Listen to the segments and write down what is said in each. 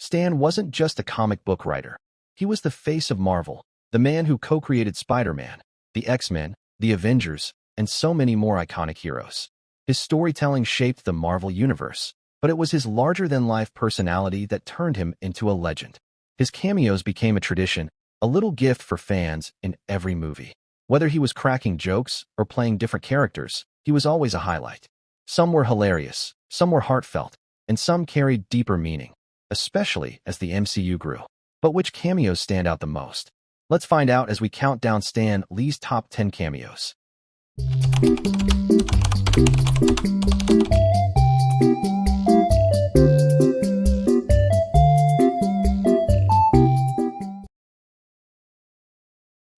Stan wasn't just a comic book writer. He was the face of Marvel, the man who co-created Spider-Man, the X-Men, the Avengers, and so many more iconic heroes. His storytelling shaped the Marvel Universe, but it was his larger-than-life personality that turned him into a legend. His cameos became a tradition, a little gift for fans in every movie. Whether he was cracking jokes or playing different characters, he was always a highlight. Some were hilarious, some were heartfelt, and some carried deeper meaning, especially as the MCU grew. But which cameos stand out the most? Let's find out as we count down Stan Lee's top 10 cameos.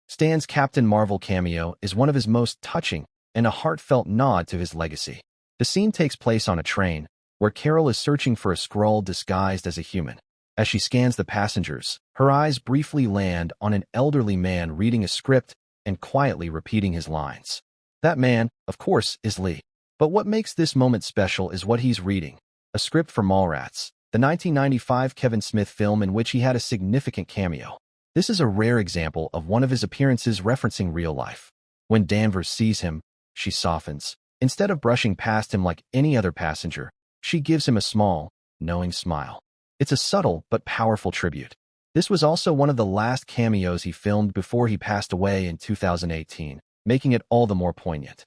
Stan's Captain Marvel cameo is one of his most touching and a heartfelt nod to his legacy. The scene takes place on a train, where Carol is searching for a Skrull disguised as a human. As she scans the passengers, her eyes briefly land on an elderly man reading a script and quietly repeating his lines. That man, of course, is Lee. But what makes this moment special is what he's reading, a script for Mallrats, the 1995 Kevin Smith film in which he had a significant cameo. This is a rare example of one of his appearances referencing real life. When Danvers sees him, she softens. Instead of brushing past him like any other passenger, she gives him a small, knowing smile. It's a subtle but powerful tribute. This was also one of the last cameos he filmed before he passed away in 2018, making it all the more poignant.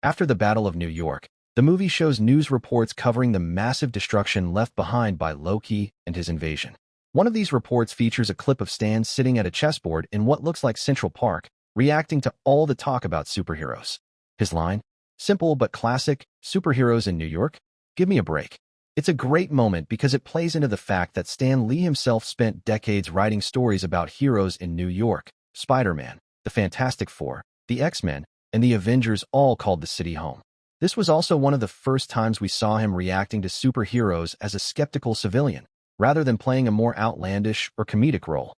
After the Battle of New York, the movie shows news reports covering the massive destruction left behind by Loki and his invasion. One of these reports features a clip of Stan sitting at a chessboard in what looks like Central Park, reacting to all the talk about superheroes. His line, simple but classic, "Superheroes in New York? Give me a break." It's a great moment because it plays into the fact that Stan Lee himself spent decades writing stories about heroes in New York. Spider-Man, the Fantastic Four, the X-Men, and the Avengers all called the city home. This was also one of the first times we saw him reacting to superheroes as a skeptical civilian, rather than playing a more outlandish or comedic role.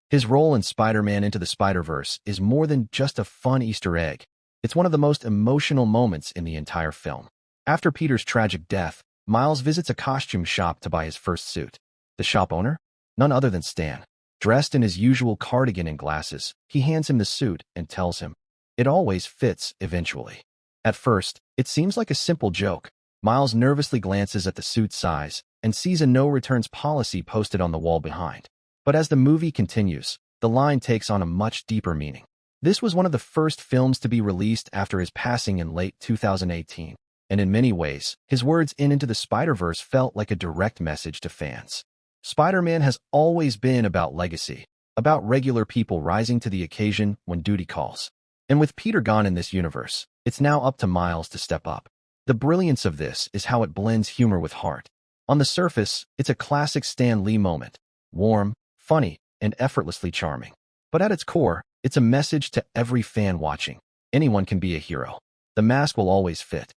His role in Spider-Man Into the SpiderVerse is more than just a fun Easter egg. It's one of the most emotional moments in the entire film. After Peter's tragic death, Miles visits a costume shop to buy his first suit. The shop owner? None other than Stan. Dressed in his usual cardigan and glasses, he hands him the suit and tells him, "It always fits eventually." At first, it seems like a simple joke. Miles nervously glances at the suit's size and sees a no-returns policy posted on the wall behind. But as the movie continues, the line takes on a much deeper meaning. This was one of the first films to be released after his passing in late 2018, and in many ways, his words in Into the Spider-Verse felt like a direct message to fans. Spider-Man has always been about legacy, about regular people rising to the occasion when duty calls. And with Peter gone in this universe, it's now up to Miles to step up. The brilliance of this is how it blends humor with heart. On the surface, it's a classic Stan Lee moment, warm, funny, and effortlessly charming. But at its core, it's a message to every fan watching. Anyone can be a hero. The mask will always fit.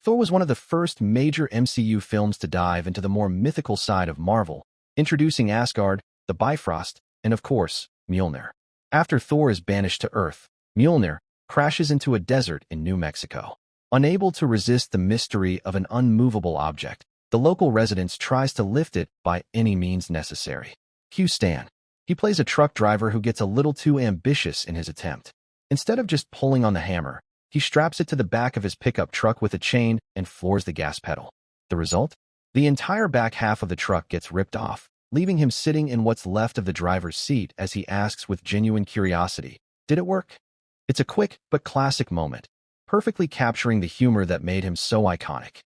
Thor was one of the first major MCU films to dive into the more mythical side of Marvel, introducing Asgard, the Bifrost, and of course, Mjolnir. After Thor is banished to Earth, Mjolnir crashes into a desert in New Mexico. Unable to resist the mystery of an unmovable object, the local residents tries to lift it by any means necessary. Cue Stan. He plays a truck driver who gets a little too ambitious in his attempt. Instead of just pulling on the hammer, he straps it to the back of his pickup truck with a chain and floors the gas pedal. The result? The entire back half of the truck gets ripped off, leaving him sitting in what's left of the driver's seat as he asks with genuine curiosity, "Did it work?" It's a quick but classic moment, perfectly capturing the humor that made him so iconic.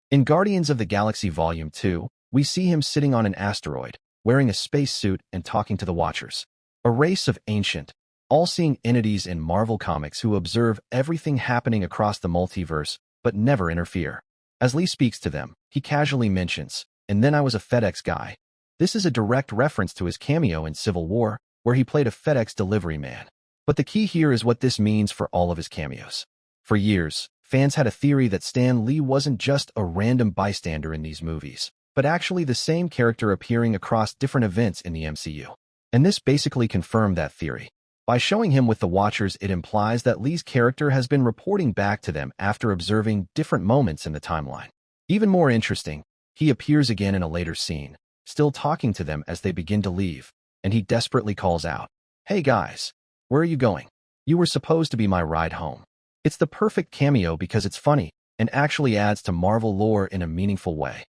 In Guardians of the Galaxy Volume 2, we see him sitting on an asteroid, wearing a spacesuit and talking to the Watchers, a race of ancient, all-seeing entities in Marvel Comics who observe everything happening across the multiverse but never interfere. As Lee speaks to them, he casually mentions, "And then I was a FedEx guy." This is a direct reference to his cameo in Civil War, where he played a FedEx delivery man. But the key here is what this means for all of his cameos. For years, fans had a theory that Stan Lee wasn't just a random bystander in these movies, but actually the same character appearing across different events in the MCU. And this basically confirmed that theory. By showing him with the Watchers, it implies that Lee's character has been reporting back to them after observing different moments in the timeline. Even more interesting, he appears again in a later scene, still talking to them as they begin to leave, and he desperately calls out, "Hey guys, where are you going? You were supposed to be my ride home." It's the perfect cameo because it's funny and actually adds to Marvel lore in a meaningful way.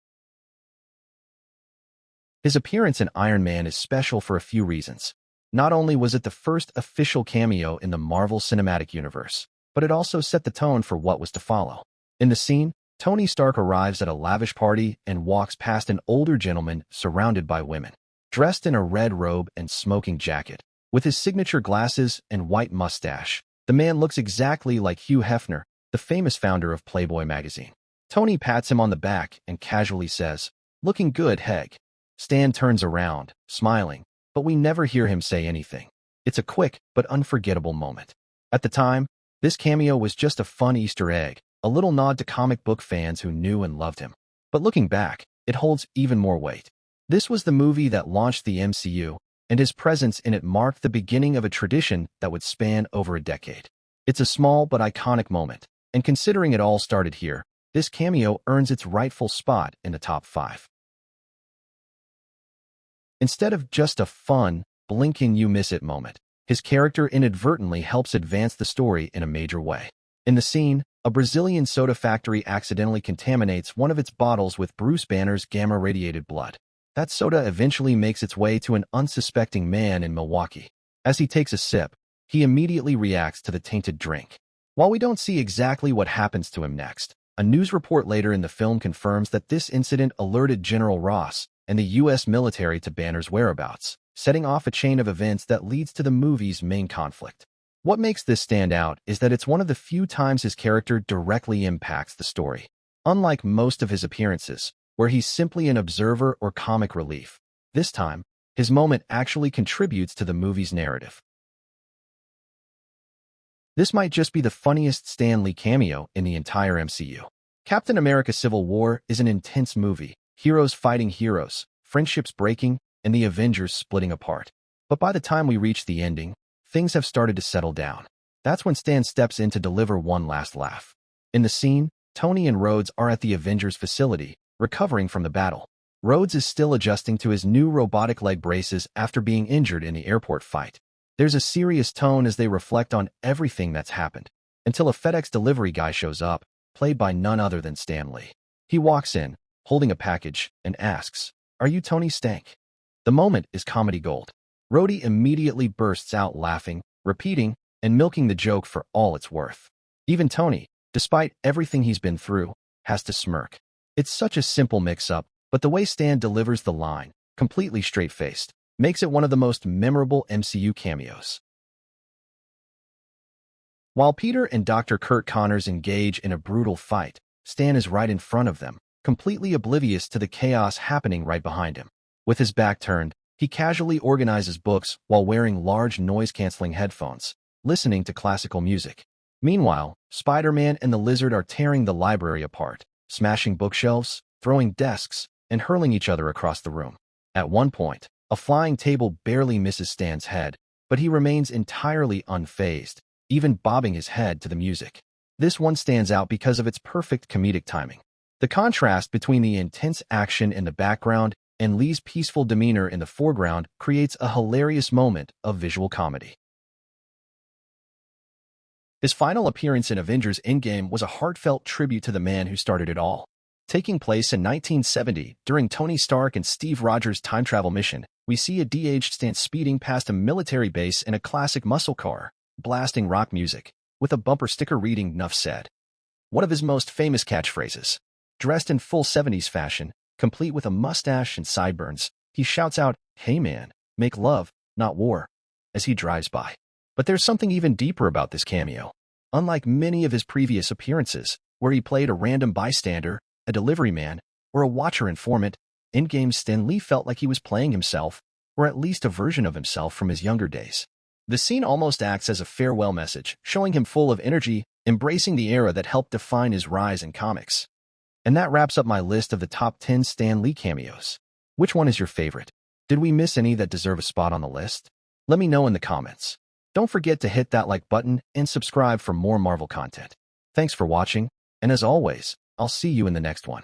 His appearance in Iron Man is special for a few reasons. Not only was it the first official cameo in the Marvel Cinematic Universe, but it also set the tone for what was to follow. In the scene, Tony Stark arrives at a lavish party and walks past an older gentleman surrounded by women. Dressed in a red robe and smoking jacket, with his signature glasses and white mustache, the man looks exactly like Hugh Hefner, the famous founder of Playboy magazine. Tony pats him on the back and casually says, "Looking good, Heg." Stan turns around, smiling, but we never hear him say anything. It's a quick but unforgettable moment. At the time, this cameo was just a fun Easter egg, a little nod to comic book fans who knew and loved him. But looking back, it holds even more weight. This was the movie that launched the MCU, and his presence in it marked the beginning of a tradition that would span over a decade. It's a small but iconic moment, and considering it all started here, this cameo earns its rightful spot in the top 5. Instead of just a fun, blink and you miss it moment, his character inadvertently helps advance the story in a major way. In the scene, a Brazilian soda factory accidentally contaminates one of its bottles with Bruce Banner's gamma-radiated blood. That soda eventually makes its way to an unsuspecting man in Milwaukee. As he takes a sip, he immediately reacts to the tainted drink. While we don't see exactly what happens to him next, a news report later in the film confirms that this incident alerted General Ross and the U.S. military to Banner's whereabouts, setting off a chain of events that leads to the movie's main conflict. What makes this stand out is that it's one of the few times his character directly impacts the story. Unlike most of his appearances, where he's simply an observer or comic relief, this time, his moment actually contributes to the movie's narrative. This might just be the funniest Stan Lee cameo in the entire MCU. Captain America Civil War is an intense movie, heroes fighting heroes, friendships breaking, and the Avengers splitting apart. But by the time we reach the ending, things have started to settle down. That's when Stan steps in to deliver one last laugh. In the scene, Tony and Rhodes are at the Avengers facility, recovering from the battle. Rhodes is still adjusting to his new robotic leg braces after being injured in the airport fight. There's a serious tone as they reflect on everything that's happened, until a FedEx delivery guy shows up, played by none other than Stan Lee. He walks in, holding a package, and asks, "Are you Tony Stank?" The moment is comedy gold. Rhodey immediately bursts out laughing, repeating, and milking the joke for all it's worth. Even Tony, despite everything he's been through, has to smirk. It's such a simple mix-up, but the way Stan delivers the line, completely straight-faced, makes it one of the most memorable MCU cameos. While Peter and Dr. Kurt Connors engage in a brutal fight, Stan is right in front of them, completely oblivious to the chaos happening right behind him. With his back turned, he casually organizes books while wearing large noise-canceling headphones, listening to classical music. Meanwhile, Spider-Man and the Lizard are tearing the library apart, smashing bookshelves, throwing desks, and hurling each other across the room. At one point, a flying table barely misses Stan's head, but he remains entirely unfazed, even bobbing his head to the music. This one stands out because of its perfect comedic timing. The contrast between the intense action in the background and Lee's peaceful demeanor in the foreground creates a hilarious moment of visual comedy. His final appearance in Avengers Endgame was a heartfelt tribute to the man who started it all. Taking place in 1970, during Tony Stark and Steve Rogers' time travel mission, we see a de-aged Stan speeding past a military base in a classic muscle car, blasting rock music, with a bumper sticker reading "Nuff said." One of his most famous catchphrases. Dressed in full 70s fashion, complete with a mustache and sideburns, he shouts out, "Hey man, make love, not war," as he drives by. But there's something even deeper about this cameo. Unlike many of his previous appearances, where he played a random bystander, a delivery man, or a watcher informant, Endgame's Stan Lee felt like he was playing himself, or at least a version of himself from his younger days. The scene almost acts as a farewell message, showing him full of energy, embracing the era that helped define his rise in comics. And that wraps up my list of the top 10 Stan Lee cameos. Which one is your favorite? Did we miss any that deserve a spot on the list? Let me know in the comments. Don't forget to hit that like button and subscribe for more Marvel content. Thanks for watching, and as always, I'll see you in the next one.